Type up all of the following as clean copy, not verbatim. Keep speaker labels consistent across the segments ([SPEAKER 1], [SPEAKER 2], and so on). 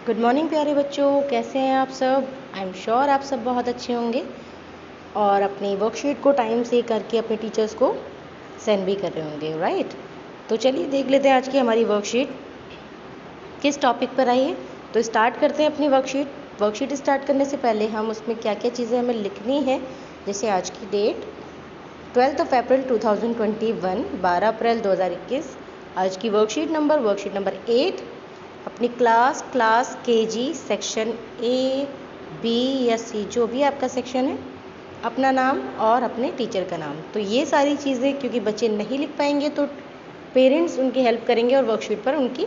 [SPEAKER 1] Good morning प्यारे बच्चों, कैसे हैं आप सब। आई एम श्योर आप सब बहुत अच्छे होंगे और अपनी वर्कशीट को टाइम से करके अपने टीचर्स को सेंड भी कर रहे होंगे, राइट। तो चलिए देख लेते हैं आज की हमारी वर्कशीट किस टॉपिक पर आई है। तो स्टार्ट करते हैं अपनी वर्कशीट स्टार्ट करने से पहले हम उसमें क्या क्या चीज़ें हमें लिखनी है। जैसे आज की डेट 12 अप्रैल 2021, 12 अप्रैल 2021। आज की वर्कशीट नंबर 8। अपनी class KG section A, B या C जो भी आपका सेक्शन है, अपना नाम और अपने टीचर का नाम। तो ये सारी चीज़ें क्योंकि बच्चे नहीं लिख पाएंगे तो पेरेंट्स उनकी हेल्प करेंगे और वर्कशीट पर उनकी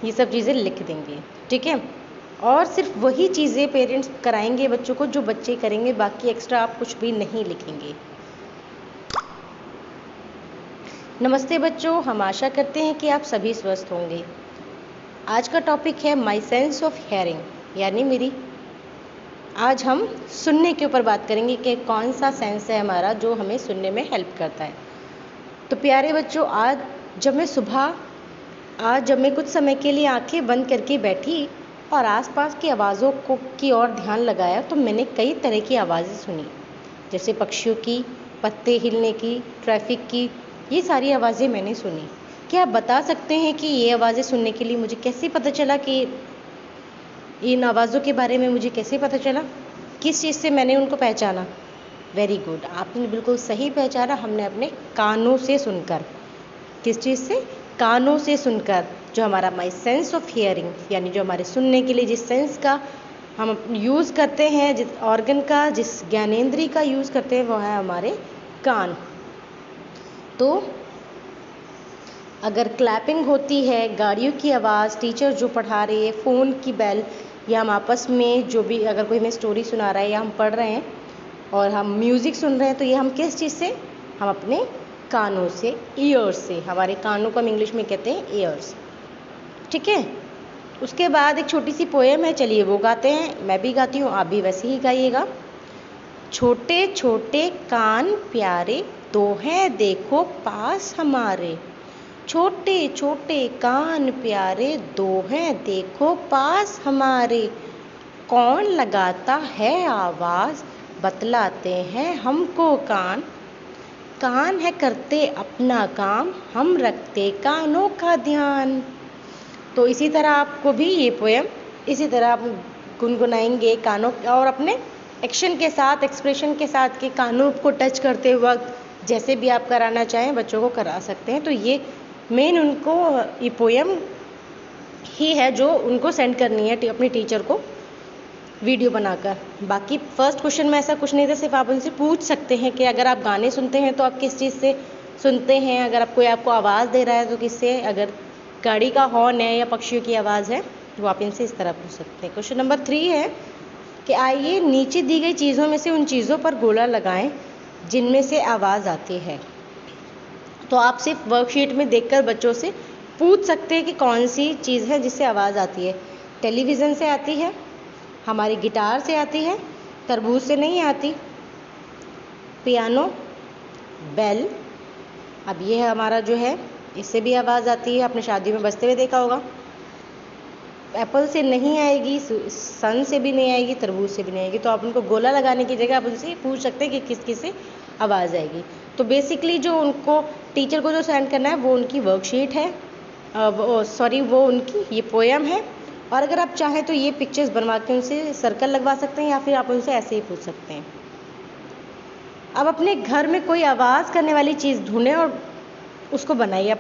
[SPEAKER 1] ये सब चीज़ें लिख देंगे, ठीक है। और सिर्फ वही चीज़ें पेरेंट्स कराएंगे बच्चों को जो बच्चे करेंगे, बाकी एक्स्ट्रा आप कुछ भी नहीं लिखेंगे। नमस्ते बच्चों, हम आशा करते हैं कि आप सभी स्वस्थ होंगे। आज का टॉपिक है माई सेंस ऑफ हेयरिंग, यानी आज हम सुनने के ऊपर बात करेंगे कि कौन सा सेंस है हमारा जो हमें सुनने में हेल्प करता है। तो प्यारे बच्चों, आज जब मैं कुछ समय के लिए आंखें बंद करके बैठी और आसपास की आवाज़ों की ओर ध्यान लगाया तो मैंने कई तरह की आवाज़ें सुनी, जैसे पक्षियों की, पत्ते हिलने की, ट्रैफिक की। ये सारी आवाज़ें मैंने सुनी। क्या आप बता सकते हैं कि ये आवाज़ें सुनने के लिए मुझे कैसे पता चला, कि इन आवाज़ों के बारे में मुझे कैसे पता चला, किस चीज़ से मैंने उनको पहचाना। वेरी गुड, आपने बिल्कुल सही पहचाना। हमने अपने कानों से सुनकर। किस चीज़ से? कानों से सुनकर। जो हमारा माई सेंस ऑफ हियरिंग, यानी जो हमारे सुनने के लिए जिस सेंस का हम यूज़ करते हैं, जिस ऑर्गन का, जिस ज्ञानेंद्री का यूज़ करते हैं, वो है हमारे कान। तो अगर क्लैपिंग होती है, गाड़ियों की आवाज़, टीचर जो पढ़ा रही है, फ़ोन की बेल, या हम आपस में जो भी अगर कोई हमें स्टोरी सुना रहा है या हम पढ़ रहे हैं और हम म्यूज़िक सुन रहे हैं, तो ये हम किस चीज़ से? हम अपने कानों से, ईयर्स से। हमारे कानों को हम इंग्लिश में कहते हैं ईयर्स, ठीक है। उसके बाद एक छोटी सी पोएम है, चलिए वो गाते हैं। मैं भी गाती हूँ, आप भी वैसे ही गाइएगा। छोटे छोटे कान प्यारे, दो हैं देखो पास हमारे। छोटे छोटे कान प्यारे, दो हैं देखो पास हमारे। कौन लगाता है आवाज़, बतलाते हैं हमको कान। कान है करते अपना काम, हम रखते कानों का ध्यान। तो इसी तरह आपको भी ये पोएम इसी तरह आप गुनगुनाएंगे कानों, और अपने एक्शन के साथ, एक्सप्रेशन के साथ, कि कानों को टच करते वक्त जैसे भी आप कराना चाहें बच्चों को करा सकते हैं। तो ये मेन उनको ये पोएम ही है जो उनको सेंड करनी है अपनी टीचर को वीडियो बनाकर। बाकी फर्स्ट क्वेश्चन में ऐसा कुछ नहीं था, सिर्फ आप उनसे पूछ सकते हैं कि अगर आप गाने सुनते हैं तो आप किस चीज़ से सुनते हैं, अगर कोई आपको आवाज़ दे रहा है तो किससे, अगर गाड़ी का हॉर्न है या पक्षियों की आवाज़ है तो आप इनसे इस तरह पूछ सकते हैं। क्वेश्चन नंबर 3 है कि आइए नीचे दी गई चीज़ों में से उन चीज़ों पर गोला लगाएं जिनमें से आवाज़ आती है। तो आप सिर्फ वर्कशीट में देखकर बच्चों से पूछ सकते हैं कि कौन सी चीज़ है जिससे आवाज़ आती है। टेलीविज़न से आती है, हमारी गिटार से आती है, तरबूज से नहीं आती, पियानो, बेल, अब ये है हमारा जो है, इससे भी आवाज़ आती है, आपने शादी में बजते हुए देखा होगा। एप्पल से नहीं आएगी, सन से भी नहीं आएगी, तरबूज से भी नहीं आएगी। तो आप उनको गोला लगाने की जगह आप उनसे पूछ सकते हैं कि किस किस से आवाज़ आएगी। तो बेसिकली जो उनको टीचर को जो सेंड करना है वो उनकी वर्कशीट है, वो उनकी ये पोएम है। और अगर आप चाहें तो ये पिक्चर्स बनवा के उनसे सर्कल लगवा सकते हैं, या फिर आप उनसे ऐसे ही पूछ सकते हैं। अब अपने घर में कोई आवाज़ करने वाली चीज़ ढूंढें और उसको बनाइए।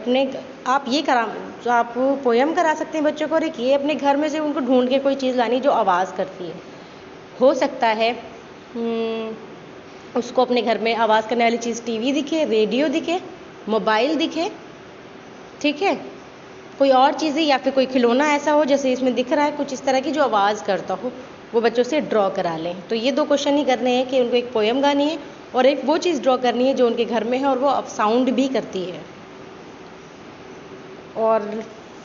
[SPEAKER 1] आप पोएम करा सकते हैं बच्चों को, और एक ये अपने घर में से उनको ढूंढ के कोई चीज़ लानी जो आवाज़ करती है। हो सकता है उसको अपने घर में आवाज़ करने वाली चीज़ टीवी दिखे, रेडियो दिखे, मोबाइल दिखे, ठीक है, कोई और चीज़ें, या फिर कोई खिलौना ऐसा हो जैसे इसमें दिख रहा है कुछ इस तरह की जो आवाज़ करता हो, वो बच्चों से ड्रॉ करा लें। तो ये 2 क्वेश्चन ही करने हैं कि उनको एक पोएम गानी है और एक वो चीज़ ड्रॉ करनी है जो उनके घर में है और वो अब साउंड भी करती है। और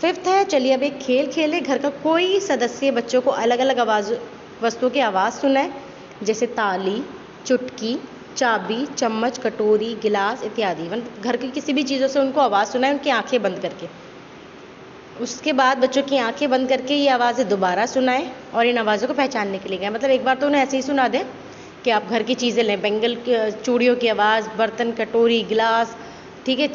[SPEAKER 1] 5th है, चलिए अब एक खेल खेलें। घर का कोई सदस्य बच्चों को अलग अलग वस्तुओं की आवाज़ सुनाए, जैसे ताली, चुटकी, चाबी, चम्मच, कटोरी, गिलास इत्यादि। घर की किसी भी चीज़ों से उनको आवाज़ सुनाए, उनकी आंखें बंद करके। उसके बाद बच्चों की आंखें बंद करके ये आवाज़ें दोबारा सुनाएं और इन आवाज़ों को पहचानने के लिए कहें। मतलब एक बार तो उन्हें ऐसे ही सुना दें कि आप घर की चीज़ें लें, बेंगल चूड़ियों की आवाज़, बर्तन, कटोरी, गिलास, ठीक है,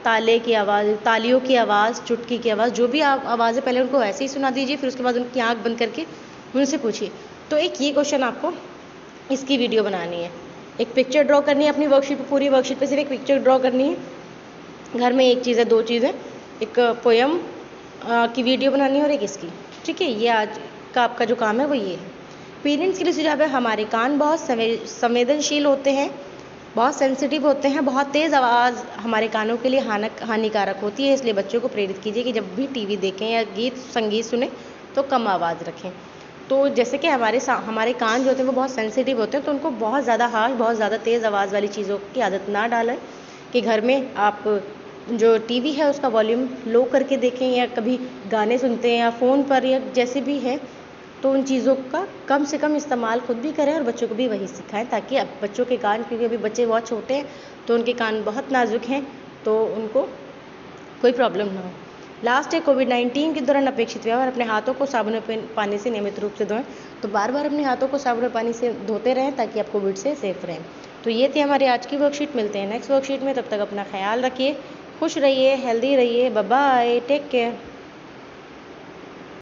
[SPEAKER 1] ताले की आवाज़, तालियों की आवाज़, चुटकी की आवाज़, जो भी आप आवाज़ें पहले उनको ऐसे ही सुना दीजिए, फिर उसके बाद उनकी आँख बंद करके उनसे पूछिए। तो एक ये क्वेश्चन आपको इसकी वीडियो बनानी है, एक पिक्चर ड्रॉ करनी है अपनी वर्कशीट पर, पूरी वर्कशीट पर सिर्फ एक पिक्चर ड्रॉ करनी है। घर में एक चीज़ है, 2 चीज़ें, एक पोयम की वीडियो बनानी है और एक इसकी, ठीक है। ये आज का आपका जो काम है वो ये है। पेरेंट्स के लिए सुझाव है, हमारे कान बहुत संवेदनशील होते हैं, बहुत सेंसिटिव होते हैं, बहुत तेज़ आवाज़ हमारे कानों के लिए हानिकारक होती है, इसलिए बच्चों को प्रेरित कीजिए कि जब भी टीवी देखें या गीत संगीत सुने तो कम आवाज़ रखें। तो जैसे कि हमारे कान जो होते हैं वो बहुत सेंसिटिव होते हैं, तो उनको बहुत ज़्यादा हार्श, बहुत ज़्यादा तेज़ आवाज़ वाली चीज़ों की आदत ना डालें कि घर में आप जो टीवी है उसका वॉल्यूम लो करके देखें, या कभी गाने सुनते हैं या फ़ोन पर या जैसे भी है, तो उन चीज़ों का कम से कम इस्तेमाल खुद भी करें और बच्चों को भी वही सिखाएं, ताकि अब बच्चों के कान, क्योंकि अभी बच्चे बहुत छोटे हैं तो उनके कान बहुत नाजुक हैं, तो उनको कोई प्रॉब्लम ना हो। लास्ट है, कोविड-19 के दौरान अपेक्षित व्यवहार, अपने हाथों को साबुन और पानी से नियमित रूप से धोएं। तो बार बार अपने हाथों को साबुन और पानी से धोते रहें ताकि आप कोविड से सेफ रहें। तो ये थी हमारी आज की वर्कशीट। मिलते हैं नेक्स्ट वर्कशीट में, तब तक अपना ख्याल रखिए, खुश रहिए, हेल्दी रहिए, बाय बाय, टेक केयर।